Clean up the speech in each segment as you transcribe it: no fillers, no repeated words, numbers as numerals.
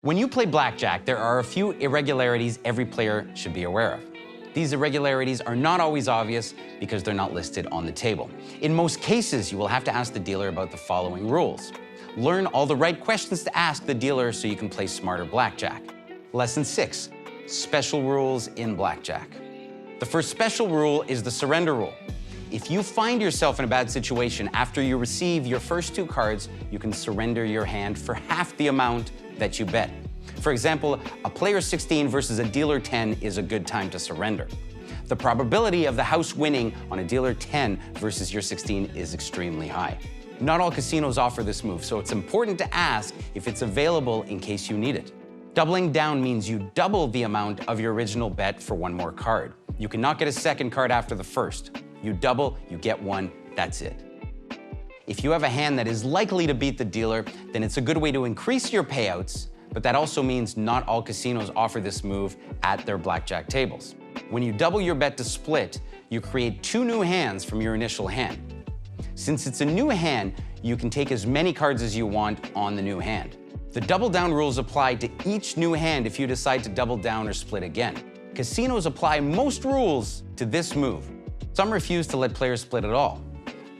When you play blackjack, there are a few irregularities every player should be aware of. These irregularities are not always obvious because they're not listed on the table. In most cases, you will have to ask the dealer about the following rules. Learn all the right questions to ask the dealer so you can play smarter blackjack. Lesson 6, special rules in blackjack. The first special rule is the surrender rule. If you find yourself in a bad situation after you receive your first 2 cards, you can surrender your hand for half the amount that you bet. For example, a player 16 versus a dealer 10 is a good time to surrender. The probability of the house winning on a dealer 10 versus your 16 is extremely high. Not all casinos offer this move, so it's important to ask if it's available in case you need it. Doubling down means you double the amount of your original bet for 1 more card. You cannot get a second card after the first. You double, you get 1, that's it. If you have a hand that is likely to beat the dealer, then it's a good way to increase your payouts, but that also means not all casinos offer this move at their blackjack tables. When you double your bet to split, you create 2 new hands from your initial hand. Since it's a new hand, you can take as many cards as you want on the new hand. The double down rules apply to each new hand if you decide to double down or split again. Casinos apply most rules to this move. Some refuse to let players split at all.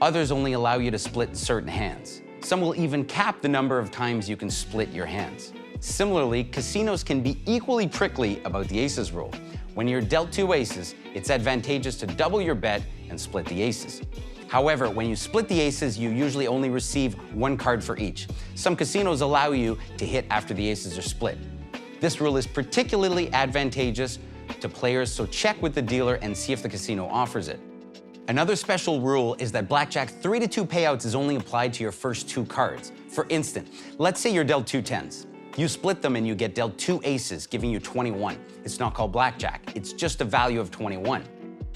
Others only allow you to split certain hands. Some will even cap the number of times you can split your hands. Similarly, casinos can be equally prickly about the aces rule. When you're dealt 2 aces, it's advantageous to double your bet and split the aces. However, when you split the aces, you usually only receive 1 card for each. Some casinos allow you to hit after the aces are split. This rule is particularly advantageous to players, so check with the dealer and see if the casino offers it. Another special rule is that blackjack 3-2 payouts is only applied to your first 2 cards. For instance, let's say you're dealt 2 10s. You split them and you get dealt 2 aces, giving you 21. It's not called blackjack, it's just a value of 21.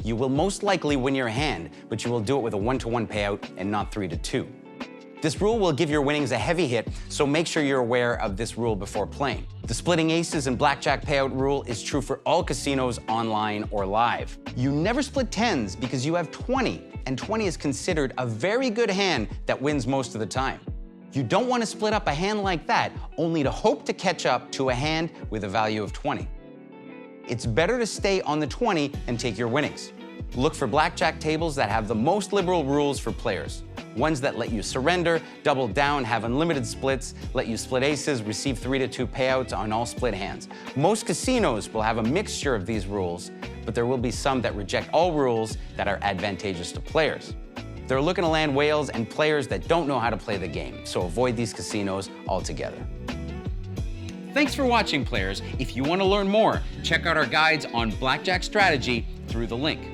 You will most likely win your hand, but you will do it with a 1-to-1 payout and not 3-2. This rule will give your winnings a heavy hit, so make sure you're aware of this rule before playing. The splitting aces and blackjack payout rule is true for all casinos online or live. You never split 10s because you have 20, and 20 is considered a very good hand that wins most of the time. You don't want to split up a hand like that, only to hope to catch up to a hand with a value of 20. It's better to stay on the 20 and take your winnings. Look for blackjack tables that have the most liberal rules for players. Ones that let you surrender, double down, have unlimited splits, let you split aces, receive 3-2 payouts on all split hands. Most casinos will have a mixture of these rules, but there will be some that reject all rules that are advantageous to players. They're looking to land whales and players that don't know how to play the game, so avoid these casinos altogether. Thanks for watching, players. If you want to learn more, check out our guides on blackjack strategy through the link.